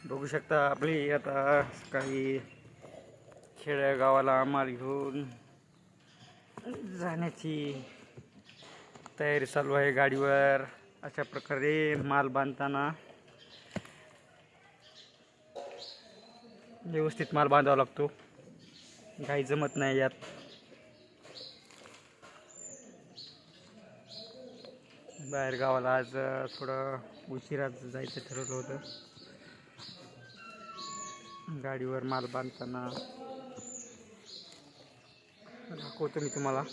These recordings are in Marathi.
बघू शकता आपली आता काही खेडेगावाला माल घेऊन जाण्याची तयारी चालू आहे. गाडीवर अशा प्रकारे माल बांधताना व्यवस्थित माल बांधावा लागतो, काही जमत नाही यात. बाहेर गावाला आज थोडं उशिराच जायचं ठरवलं होतं. गाडीवर माल बांधताना दाखवतो मी तुम्हाला.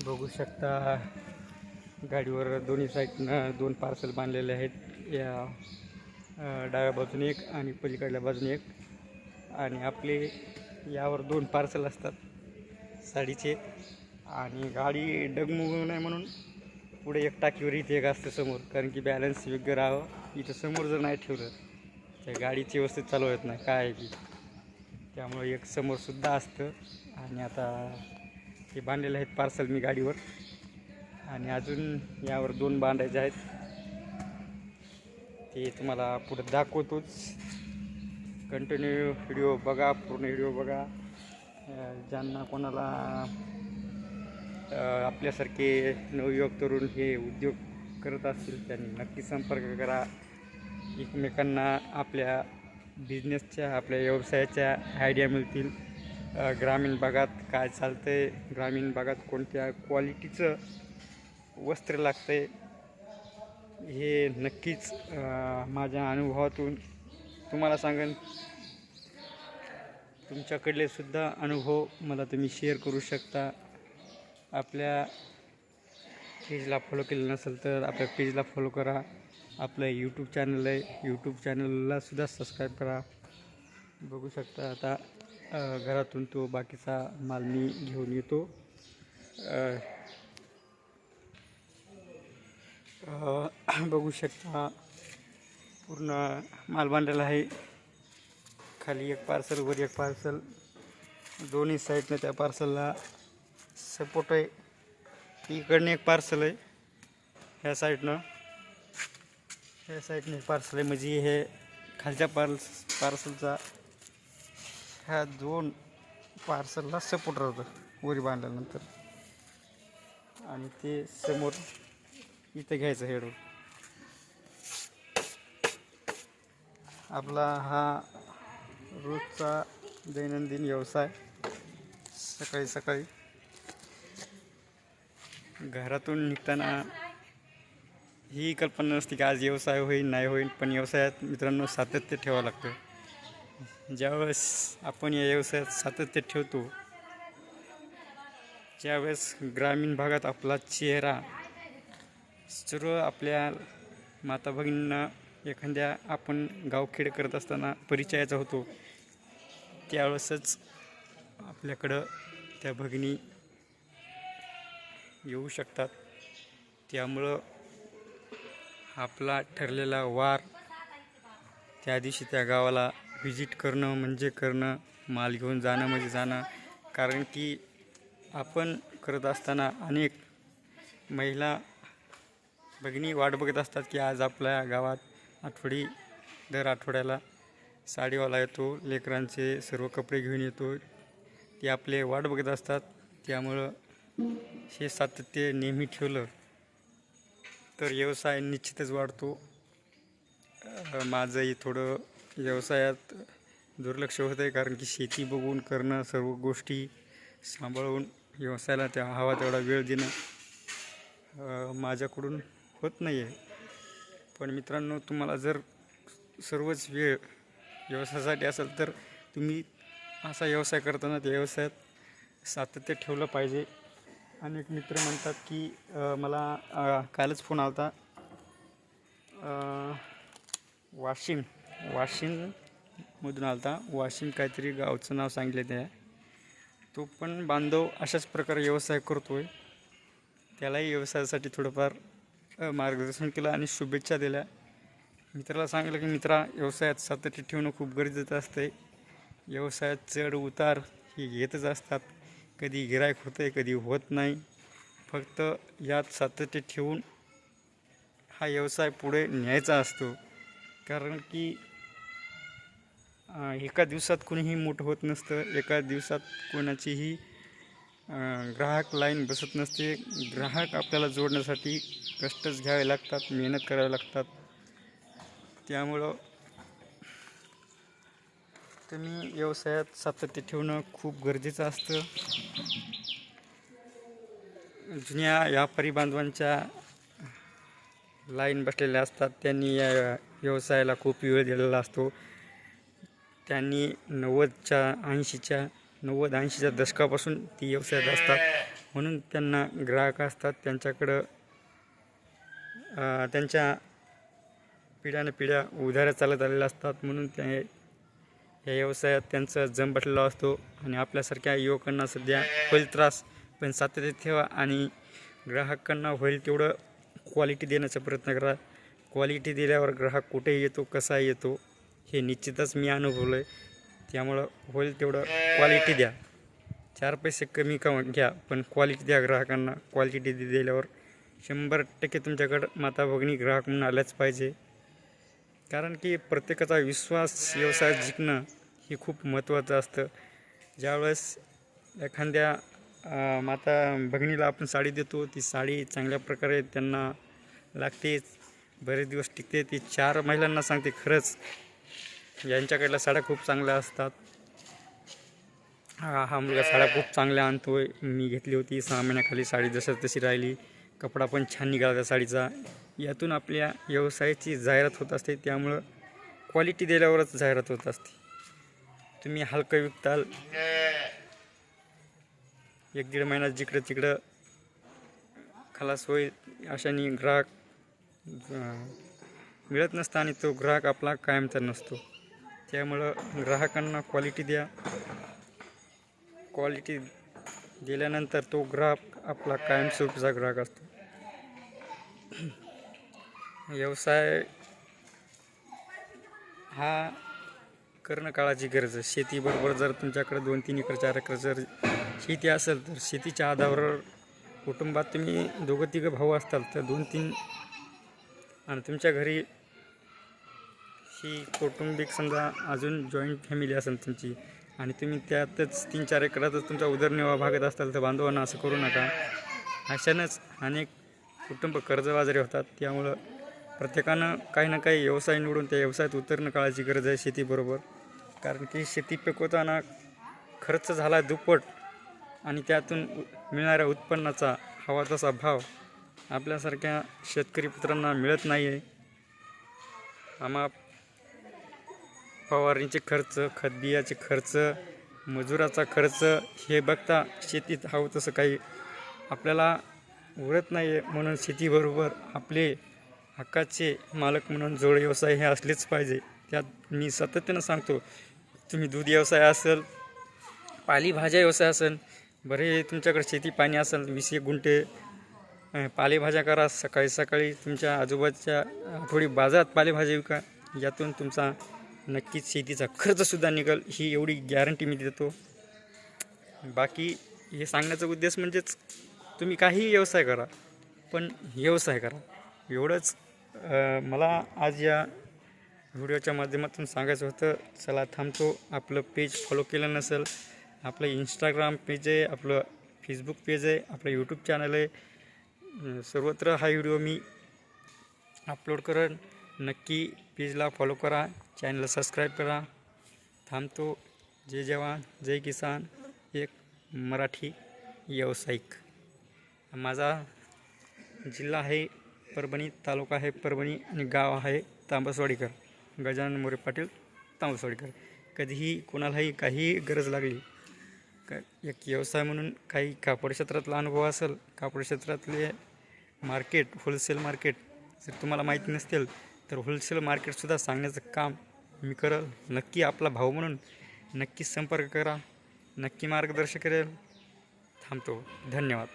बघू शकता गाडीवर दोन्ही साईडनं 2 पार्सल बांधलेले आहेत. या डाव्या बाजूने एक आणि पलीकडल्या बाजूने एक. आणि आपले यावर 2 पार्सल असतात साडीचे. आणि गाडी डगमगू नये म्हणून पुढे एक टाकीवर इथे एक असतं समोर, कारण की बॅलन्स योग्य राहावं. इथं समोर जर नाही ठेवलं तर गाडीची व्यवस्थित चालू होत नाही, काय आहे की. त्यामुळे एक समोरसुद्धा असतं. आणि आता हे बांधलेले आहेत पार्सल मी गाडीवर, आणि अजून यावर 2 बांधायचे आहेत. ते तुम्हाला पुढे दाखवतोच. कंटिन्यू व्हिडिओ बघा, पूर्ण व्हिडिओ बघा. ज्यांना कोणाला आपल्यासारखे नवयुवक तरुण हे उद्योग करत असतील त्यांनी नक्की संपर्क करा. एकमेकांना आपल्या बिझनेसच्या, आपल्या व्यवसायाच्या आयडिया मिळतील. ग्रामीण भागात काय चालतं आहे, ग्रामीण भागात कोणत्या क्वालिटीचं वस्त्र लागतं आहे, हे नक्कीच माझ्या अनुभवातून तुम्हाला सांगेन. तुमच्याकडले सुद्धा अनुभव मला तुम्ही शेअर करू शकता. आपल्या पेजला फॉलो केलं नसेल तर आपल्या पेजला फॉलो करा. आपलं यूट्यूब चॅनल आहे, यूट्यूब चॅनलला सुद्धा सबस्क्राईब करा. बघू शकता आता घरातून तो बाकीचा माल मी घेऊन येतो. बघू शकता पूर्ण माल बांधलेला आहे. खाली एक पार्सल, वर एक पार्सल, दोन्ही साईडनं त्या पार्सलला सपोर्ट आहे. इकडनं एक पार्सल आहे, ह्या साईडनं एक पार्सल आहे. म्हणजे हे खालच्या पार्सलचा ह्या 2 पार्सलला सपोर्ट राहतं वरी बांधल्यानंतर. आणि ते समोर इथं घ्यायचं हेडवर. आपला हा रोजचा दैनंदिन व्यवसाय. सकाळी सकाळी घरातून निघताना ही कल्पना नसते की आज व्यवसाय होईल नाही होईल, पण व्यवसायात मित्रांनो सातत्य ठेवावं लागतं. ज्यावेळेस आपण या व्यवसायात सातत्य ठेवतो त्यावेळेस ग्रामीण भागात आपला चेहरा सर्व आपल्या माता भगिनींना एखाद्या आपण गावखेड करत असताना परिचयाचा होतो. त्यावेळेसच आपल्याकडं त्या भगिनी येऊ शकतात. त्यामुळं आपला ठरलेला वार त्या दिवशी त्या गावाला व्हिजिट करणं म्हणजे करणं, माल घेऊन जाणं म्हणजे जाणं. कारण की आपण करत असताना अनेक महिला भगिनी वाट बघत असतात की आज आपल्या गावात दर आठवड्याला साडीवाला येतो, लेकरांचे सर्व कपडे घेऊन येतो. ते आपले वाट बघत असतात. त्यामुळं हे सातत्य नेहमी ठेवलं तर व्यवसाय निश्चितच वाढतो. माझंही थोडं व्यवसायात दुर्लक्ष होतं आहे, कारण की शेती बघून करणं, सर्व गोष्टी सांभाळून व्यवसायाला त्या हवा तेवढा वेळ देणं माझ्याकडून होत नाही आहे. पण मित्रांनो, तुम्हाला जर सर्वच वेळ व्यवसायासाठी असेल तर तुम्ही असा व्यवसाय करताना त्या व्यवसायात सातत्य ठेवलं पाहिजे. अनेक मित्र म्हणतात की मला कालच फोन आला होता, वाशिममधून आला होता. वाशिम काहीतरी गावचं नाव सांगितलं त्या. तो पण बांधव अशाच प्रकारे व्यवसाय करतो आहे. त्यालाही व्यवसायासाठी थोडंफार मार्गदर्शन केलं आणि शुभेच्छा दिल्या. मित्राला सांगितलं की मित्रा, व्यवसायात सातत्य ठेवणं खूप गरजेचं असतं. व्यवसायात चढ उतार ही येतच असतात. कधी गिऱ्हाईक होतं, कधी होत नाही. फक्त यात सातत्य ठेवून हा व्यवसाय पुढे न्यायचा असतो. कारण की एका दिवसात कोणीही मोठं होत नसतं. एका दिवसात कोणाचीही ग्राहक लाईन बसत नसते. ग्राहक आपल्याला जोडण्यासाठी कष्टच घ्यावे लागतात, मेहनत करावी लागतात. त्यामुळं तुम्ही व्यवसायात सातत्य ठेवणं खूप गरजेचं असतं. जुन्या व्यापारी बांधवांच्या लाईन बसलेल्या असतात. त्यांनी या व्यवसायाला खूप वेळ दिलेला असतो. त्यांनी 90-80च्या दशकापासून ती व्यवसायात असतात. म्हणून त्यांना ग्राहक असतात. त्यांच्याकडं त्यांच्या पिढ्यानपिढ्या उधाऱ्या चालत आलेल्या असतात. म्हणून या व्यवसायात त्यांचा जम बसलेला असतो. आणि आपल्यासारख्या युवकांना सध्या होईल त्रास, पण सातत्य ठेवा आणि ग्राहकांना होईल तेवढं क्वालिटी देण्याचा प्रयत्न करा. क्वालिटी दिल्यावर ग्राहक कुठेही येतो, कसा येतो हे निश्चितच मी अनुभवलं आहे. त्यामुळं होईल तेवढं क्वालिटी द्या. 4 पैसे कमी घ्या, पण क्वालिटी द्या ग्राहकांना. क्वालिटी दिल्यावर 100% तुमच्याकडं माता भगिनी ग्राहक म्हणून आल्याच पाहिजे. कारण की प्रत्येकाचा विश्वास व्यवसायात जिंकणं हे खूप महत्त्वाचं असतं. ज्यावेळेस एखाद्या माता भगिनीला आपण साडी देतो, ती साडी चांगल्या प्रकारे त्यांना लागते, बरेच दिवस टिकते. ती 4 महिलांना सांगते खरंच यांच्याकडल्या साड्या खूप चांगल्या असतात. हा मुलगा साड्या खूप चांगल्या आणतोय. मी घेतली होती 6 महिन्याखाली, साडी जसं तशी राहिली, कपडा पण छान निघाला त्या साडीचा. यातून आपल्या व्यवसायाची जाहिरात होत असते. त्यामुळं क्वालिटी दिल्यावरच जाहिरात होत असते. तुम्ही हलकं विकताल, 1-1.5 महिन्यात जिकडं तिकडं खलास होईल, अशाने ग्राहक मिळत नसतं आणि तो ग्राहक आपला कायमचा नसतो. त्यामुळं ग्राहकांना क्वालिटी द्या. क्वालिटी दिल्यानंतर तो ग्राहक आपला कायमस्वरूपीचा ग्राहक असतो. व्यवसाय हा करणं काळाची गरज आहे. शेतीबरोबर जर तुमच्याकडे 2-3 एकर 4 एकर जर शेती असेल, तर शेतीच्या आधारावर कुटुंबात तुम्ही 2-3 भाऊ असताल तर 2-3, आणि तुमच्या घरी ही कौटुंबिक समजा अजून जॉईंट फॅमिली असेल तुमची, आणि तुम्ही त्यातच 3-4 एकरातच तुमचा उदरनिर्वाह भागत असताल, तर बांधवांना असं करू नका. अशानंच अनेक कुटुंब कर्जबाजारी होतात. त्यामुळं प्रत्येकानं काही ना काही व्यवसाय निवडून त्या व्यवसायात उतरणं काळाची गरज आहे शेतीबरोबर. कारण की शेती पिकवताना खर्च झाला दुप्पट, आणि त्यातून मिळणाऱ्या उत्पन्नाचा हवा तसा भाव आपल्यासारख्या शेतकरी पुत्रांना मिळत नाही आहे. फवारणीचे खर्च, खतबियाचे खर्च, मजुराचा खर्च हे बघता शेतीत हवं तसं काही आपल्याला उरत नाही आहे. म्हणून शेतीबरोबर आपले हक्काचे मालक म्हणून जोड व्यवसाय हे असलेच पाहिजे. त्यात मी सातत्यानं सांगतो, तुम्ही दूध व्यवसाय असेल, पालेभाज्या व्यवसाय असेल, बरे तुमच्याकडे शेती पाणी असेल, 20 गुंठे पालेभाज्या करा. सकाळी सकाळी तुमच्या आजूबाजूच्या थोडी बाजारात पालेभाज्या विका. यातून तुमचा नक्कीच शेतीचा खर्चसुद्धा निघेल, ही एवढी गॅरंटी मी देतो. बाकी हे सांगण्याचा उद्देश म्हणजेच तुम्ही काहीही व्यवसाय करा, पण व्यवसाय करा, एवढंच मला आज या व्हिडिओच्या माध्यमातून सांगायचं होतं. चला थांबतो. आपलं पेज फॉलो केलं नसेल, आपलं इंस्टाग्राम पेज आहे, आपलं फेसबुक पेज आहे, आपलं यूट्यूब चॅनल आहे, सर्वत्र हा व्हिडिओ मी अपलोड करेन. नक्की पेजला फॉलो करा, चॅनलला सबस्क्राईब करा. थांबतो. जय जवान जय किसान, एक मराठी व्यावसायिक. माझा जिल्हा आहे परभणी, तालुका आहे परभणी, आणि गाव आहे तांबसवाडीकर, गजानन मोरे पाटील तांबसवाडीकर. कधीही कोणालाही काही गरज लागली, एक व्यवसाय म्हणून काही कापड क्षेत्रातला अनुभव असेल, कापड क्षेत्रातले मार्केट, होलसेल मार्केट जर तुम्हाला माहिती नसतील, तर होलसेल मार्केटसुद्धा सांगण्याचं काम मी करेल. नक्की आपला भाऊ म्हणून नक्की संपर्क करा, नक्की मार्गदर्शन करेल. थांबतो. धन्यवाद.